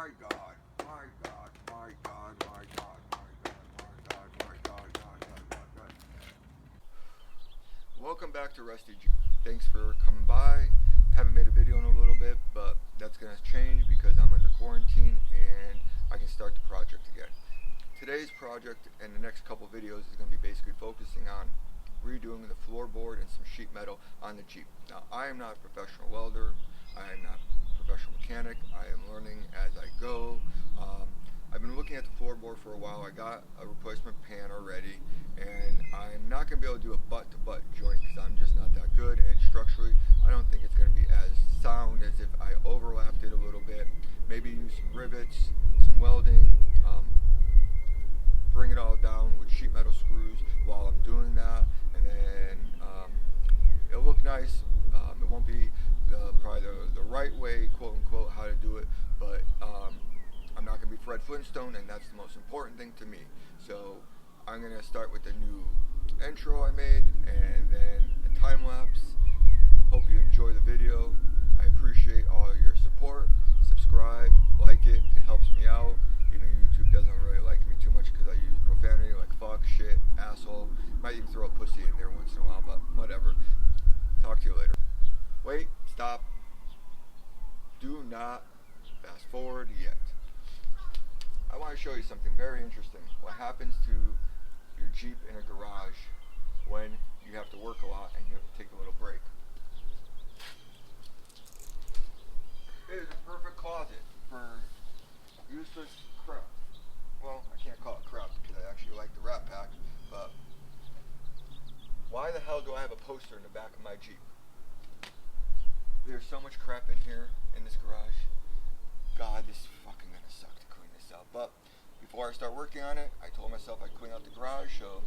my God, my God, my God, my God, my God, my God, my God, God, God, God, God. Welcome back to RustyJeep. Thanks for coming by. Haven't made a video in a little bit, but that's going to change because I'm under quarantine and I can start the project again. Today's project and the next couple videos is going to be basically focusing on redoing the floorboard and some sheet metal on the Jeep. Now, I am not a professional welder. I am not a professional mechanic. I am learning as I go. I've been looking at the floorboard for a while. I got a replacement pan already, and I'm not going to be able to do a butt-to-butt joint because I'm just not that good, and structurally I don't think it's going to be as sound as if I overlapped it a little bit. Maybe use some rivets, some welding, bring it all down with sheet metal screws while I'm doing that, and then it'll look nice. It won't be probably the right way, quote unquote, how to do it, but I'm not going to be Fred Flintstone, and that's the most important thing to me. So I'm going to start with the new intro I made, and then a time lapse. Hope you enjoy the video. I appreciate all your support. Subscribe, like it, it helps me out. Even YouTube doesn't really like me too much because I use profanity like fuck, shit, asshole. Might even throw a pussy in there once in a while, but whatever. Talk to you later. Wait, stop. Do not fast forward yet. I want to show you something very interesting. What happens to your Jeep in a garage when you have to work a lot and you have to take a little break. It is a perfect closet for useless crap. Well, I can't call it crap because I actually like the Rat Pack, but why the hell do I have a poster in the back of my Jeep? There's so much crap in here, in this garage. God, this is fucking gonna suck to clean this out. But before I start working on it, I told myself I'd clean out the garage, so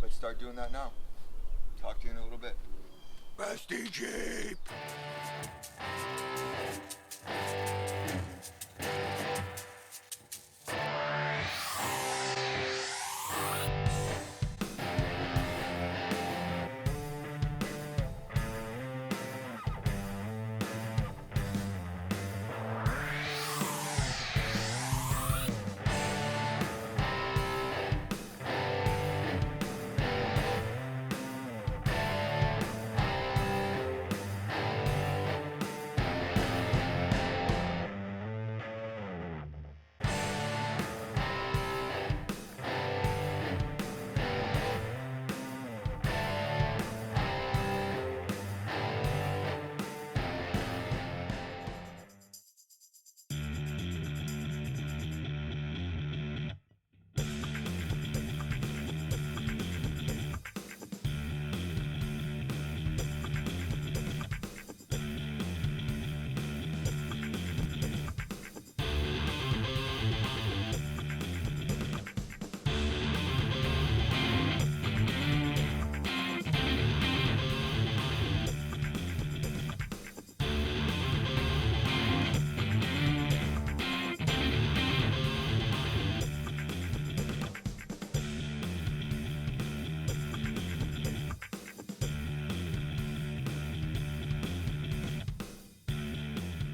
let's start doing that now. Talk to you in a little bit. RustyJeep!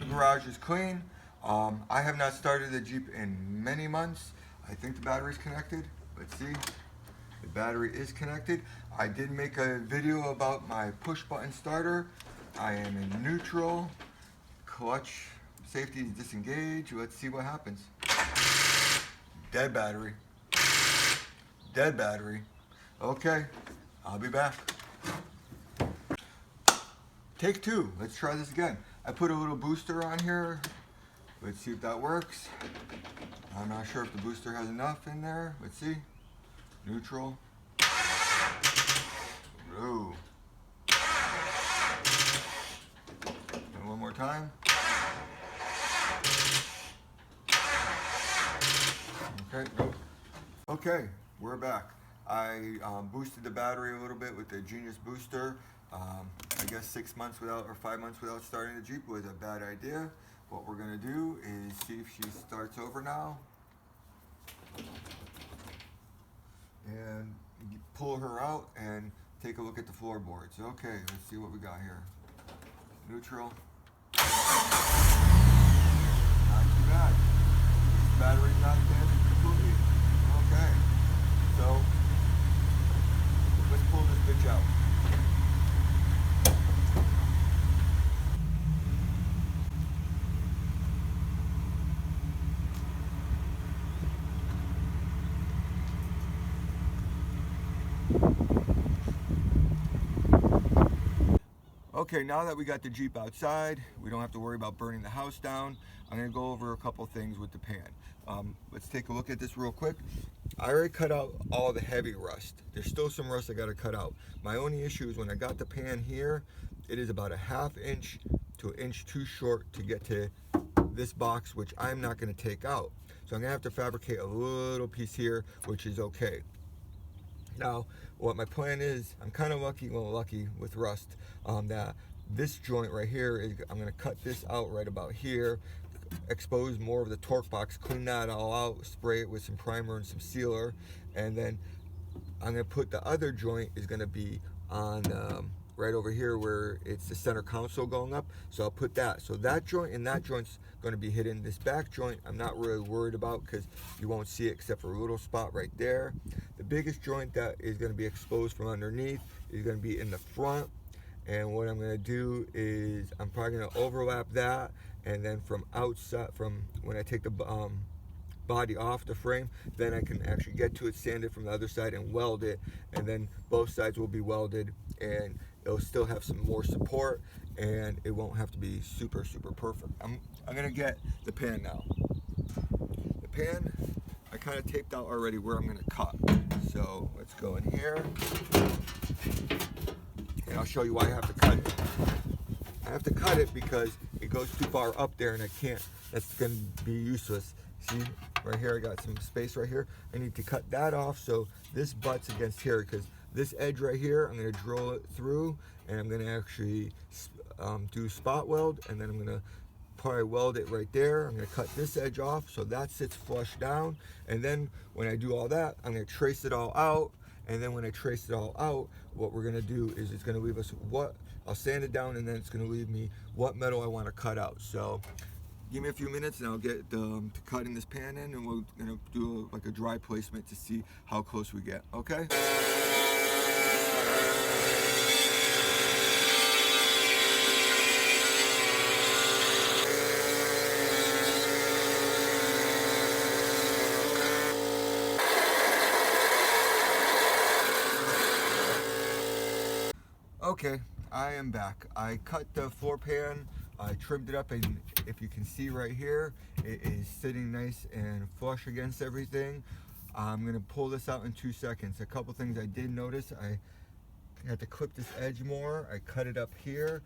Garage is clean. I have not started the Jeep in many months. I think the battery's connected. Let's see. The battery is connected. I did make a video about my push button starter. I am in neutral. Clutch safety is disengaged. Let's see what happens. Dead battery. Dead battery. Okay, I'll be back. Take two. Let's try this again. I put a little booster on here. Let's see if that works. I'm not sure if the booster has enough in there. Let's see. Neutral. Blue. And one more time. Okay, nope. Okay, we're back. I boosted the battery a little bit with the Genius booster. I guess 6 months without, or 5 months without starting the Jeep was a bad idea. What we're gonna do is see if she starts over now. And pull her out and take a look at the floorboards. Okay, let's see what we got here. Neutral. Not too bad. Okay, now that we got the Jeep outside, we don't have to worry about burning the house down. I'm gonna go over a couple things with the pan. Let's take a look at this real quick. I already cut out all the heavy rust. There's still some rust I gotta cut out. My only issue is when I got the pan here, it is about a 1/2 inch to 1 inch too short to get to this box, which I'm not gonna take out. So I'm gonna have to fabricate a little piece here, which is okay. Now, what my plan is, I'm kind of lucky with rust, that this joint right here is, I'm going to cut this out right about here, expose more of the torque box, clean that all out, spray it with some primer and some sealer, and then I'm going to put the other joint is going to be on right over here where it's the center console going up. So I'll put that. So that joint and that joint's going to be hidden. This back joint I'm not really worried about because you won't see it except for a little spot right there. The biggest joint that is going to be exposed from underneath is going to be in the front. And what I'm going to do is I'm probably going to overlap that, and then from outside, from when I take the body off the frame, then I can actually get to it, sand it from the other side and weld it, and then both sides will be welded and it'll still have some more support and it won't have to be super perfect. I'm gonna get the pan now. The pan I kind of taped out already where I'm gonna cut, so let's go in here and I'll show you why I have to cut it. I have to cut it because it goes too far up there and I can't, that's gonna be useless. See, right here I got some space right here. I need to cut that off so this butts against here, because this edge right here, I'm gonna drill it through and I'm gonna actually do spot weld, and then I'm gonna probably weld it right there. I'm gonna cut this edge off so that sits flush down, and then when I do all that, I'm gonna trace it all out, and then when I trace it all out, what we're gonna do is it's gonna leave us I'll sand it down, and then it's gonna leave me what metal I wanna cut out. So give me a few minutes and I'll get to cutting this pan in, and we're gonna do like a dry placement to see how close we get, okay? Okay, I am back. I cut the floor pan, I trimmed it up, and if you can see right here, it is sitting nice and flush against everything. I'm gonna pull this out in 2 seconds. A couple things I did notice, I had to clip this edge more. I cut it up here.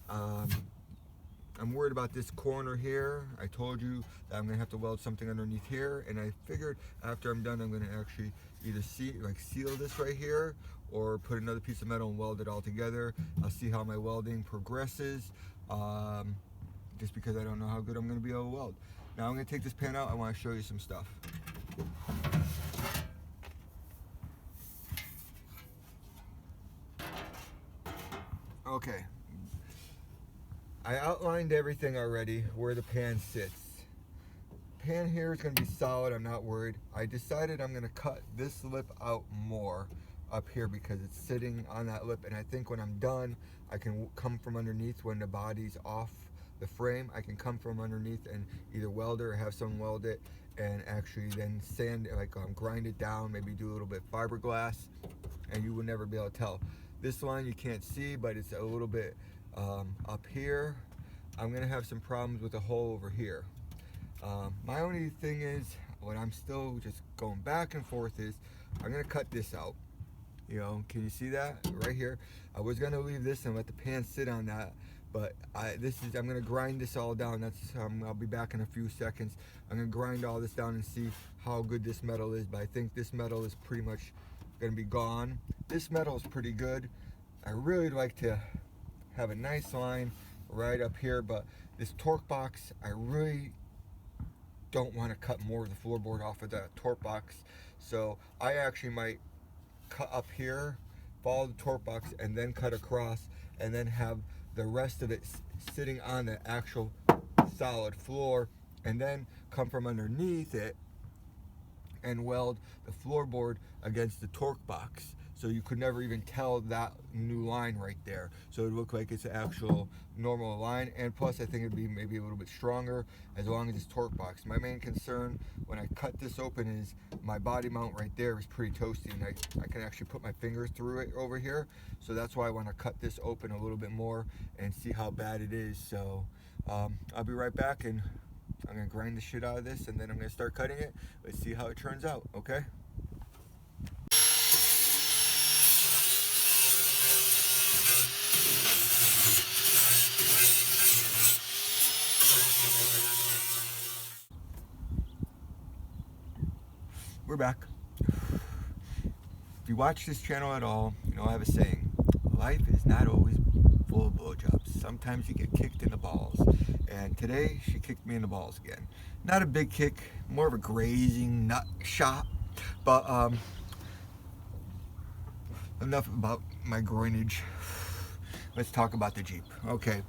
I'm worried about this corner here. I told you that I'm gonna have to weld something underneath here, and I figured after I'm done, I'm gonna actually either seal this right here, or put another piece of metal and weld it all together. I'll see how my welding progresses, just because I don't know how good I'm gonna be able to weld. Now I'm gonna take this pan out. I wanna show you some stuff. Okay, I outlined everything already where the pan sits. Pan here is going to be solid, I'm not worried. I decided I'm going to cut this lip out more up here because it's sitting on that lip, and I think when I'm done, I can come from underneath when the body's off the frame. I can come from underneath and either weld it or have someone weld it, and actually then sand it, like grind it down, maybe do a little bit fiberglass, and you will never be able to tell. This line you can't see, but it's a little bit up here. I'm gonna have some problems with the hole over here. My only thing is, what I'm still just going back and forth is, I'm gonna cut this out. You know, can you see that right here? I was gonna leave this and let the pan sit on that, but I'm gonna grind this all down. I'll be back in a few seconds. I'm gonna grind all this down and see how good this metal is, but I think this metal is pretty much gonna be gone. This metal is pretty good. I really like to have a nice line right up here, but this torque box, I really don't want to cut more of the floorboard off of the torque box, so I actually might cut up here, follow the torque box, and then cut across, and then have the rest of it sitting on the actual solid floor, and then come from underneath it and weld the floorboard against the torque box. so you could never even tell that new line right there. So it would look like it's an actual normal line, and plus I think it'd be maybe a little bit stronger as long as it's torque box. My main concern when I cut this open is my body mount right there is pretty toasty, and I can actually put my finger through it over here. So that's why I want to cut this open a little bit more and see how bad it is. So I'll be right back, and I'm gonna grind the shit out of this, and then I'm gonna start cutting it. Let's see how it turns out, okay? We're back. If you watch this channel at all, you know I have a saying: life is not always full of blowjobs. Sometimes you get kicked in the balls. And today, she kicked me in the balls again. Not a big kick, more of a grazing nut shot. But enough about my groinage. Let's talk about the Jeep. Okay.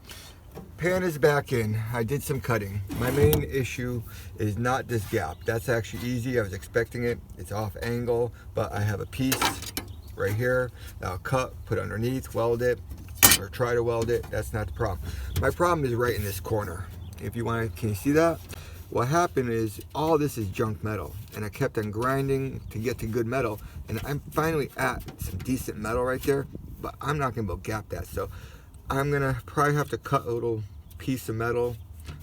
Pan is back in. I did some cutting. My main issue is not this gap. That's actually easy. I was expecting it. It's off angle, but I have a piece right here that I'll cut, put underneath, weld it, or try to weld it. That's not the problem. My problem is right in this corner. If you want to, can you see that? What happened is all this is junk metal, and I kept on grinding to get to good metal, and I'm finally at some decent metal right there, but I'm not gonna be able to gap that. So I'm gonna probably have to cut a little piece of metal,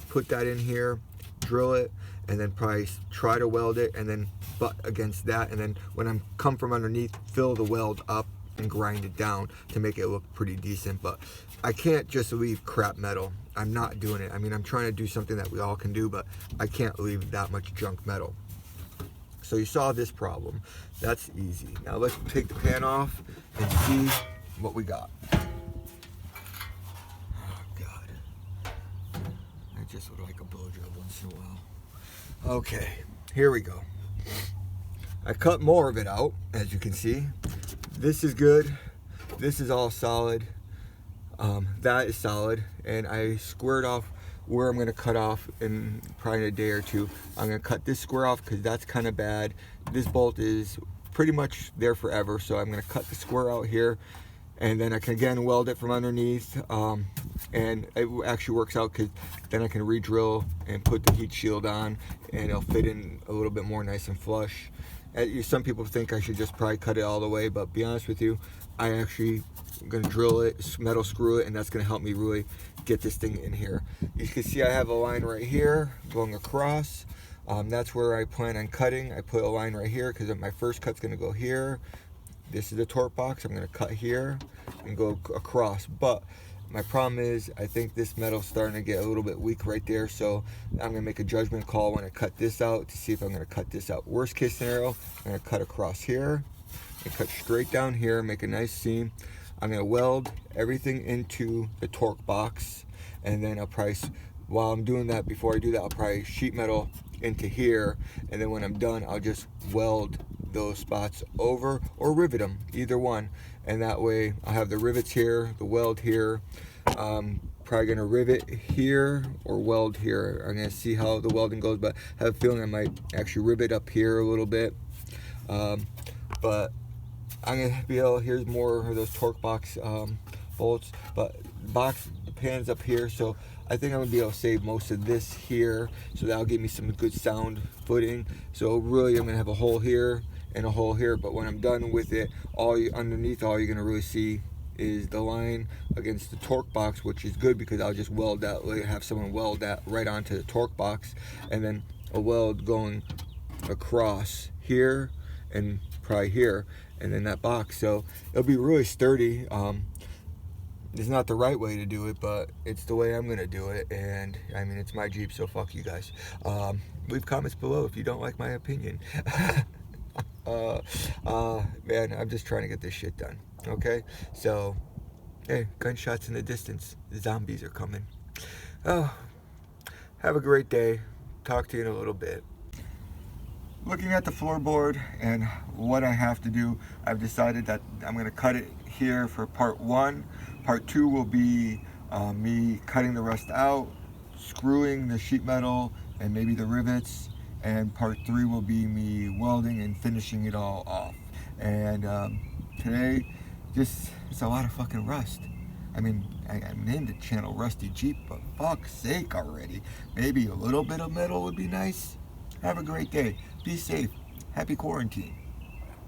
put that in here, drill it, and then probably try to weld it, and then butt against that, and then when I'm come from underneath, fill the weld up and grind it down to make it look pretty decent. But I can't just leave crap metal. I'm not doing it. I mean, I'm trying to do something that we all can do, but I can't leave that much junk metal. So you saw this problem. That's easy. Now let's take the pan off and see what we got. Just would like a blowjob once in a while. Okay, here we go. I cut more of it out, as you can see. This is good. This is all solid. That is solid, and I squared off where I'm going to cut off in probably in a day or two. I'm going to cut this square off because that's kind of bad. This bolt is pretty much there forever, so I'm going to cut the square out here, and then I can again weld it from underneath, and it actually works out because then I can re-drill and put the heat shield on, and it'll fit in a little bit more nice and flush. Some people think I should just probably cut it all the way, but be honest with you, I actually am going to drill it, metal screw it, and that's going to help me really get this thing in here. You can see I have a line right here going across. That's where I plan on cutting. I put a line right here because my first cut's going to go here. This is the torque box. I'm going to cut here and go across. But my problem is I think this metal's starting to get a little bit weak right there. So I'm going to make a judgment call when I cut this out to see if I'm going to cut this out. Worst case scenario, I'm going to cut across here and cut straight down here, make a nice seam. I'm going to weld everything into the torque box. And then I'll probably, while I'm doing that, before I do that, I'll probably sheet metal into here. And then when I'm done, I'll just weld those spots over or rivet them, either one, and that way I'll have the rivets here, the weld here. Probably gonna rivet here or weld here. I'm gonna see how the welding goes, but I have a feeling I might actually rivet up here a little bit. But I'm gonna be able, here's more of those torque box bolts, but the pan's up here, so I think I'm gonna be able to save most of this here, so that'll give me some good sound footing. So really I'm gonna have a hole here and a hole here, but when I'm done with it, underneath all you're gonna really see is the line against the torque box, which is good because I'll just weld that, have someone weld that right onto the torque box, and then a weld going across here and probably here, and then that box. So it'll be really sturdy. It's not the right way to do it, but it's the way I'm gonna do it, and I mean, it's my Jeep, so fuck you guys. Leave comments below if you don't like my opinion. Man, I'm just trying to get this shit done, okay? So, hey, gunshots in the distance. The zombies are coming. Oh, have a great day. Talk to you in a little bit. Looking at the floorboard and what I have to do, I've decided that I'm going to cut it here for part 1. Part 2 will be me cutting the rest out, screwing the sheet metal and maybe the rivets, and part 3 will be me welding and finishing it all off. And today, just, it's a lot of fucking rust. I mean, I named the channel RustyJeep, but fuck's sake already. Maybe a little bit of metal would be nice. Have a great day. Be safe. Happy quarantine.